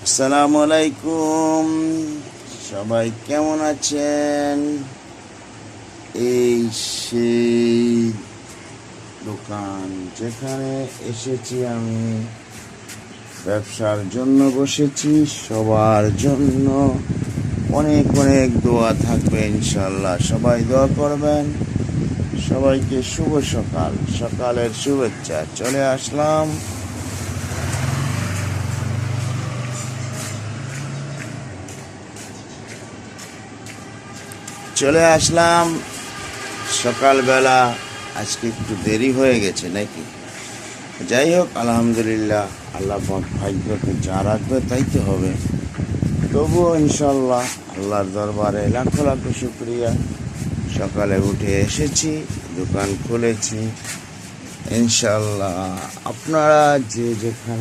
আসসালামু আলাইকুম, সবাই কেমন আছেন? এই সেই দোকান যেখানে এসেছি আমি, ব্যবসার জন্য বসেছি। সবার জন্য অনেক অনেক দোয়া থাকবে ইনশাল্লাহ। সবাই দোয়া করবেন। সবাইকে শুভ সকাল, সকালের শুভেচ্ছা। চলে আসলাম সকালবেলা। আজকে একটু দেরি হয়ে গেছে নাকি? যাই হোক, আলহামদুলিল্লাহ, আল্লাহ পাক ভাগ্যকে যা রাখবে তাই তো হবে। তবুও ইনশাল্লাহ আল্লাহর দরবারে লাখো লাখো শুক্রিয়া। সকালে উঠে এসেছি, দোকান খুলেছি ইনশাল্লাহ। আপনারা যে যেখানে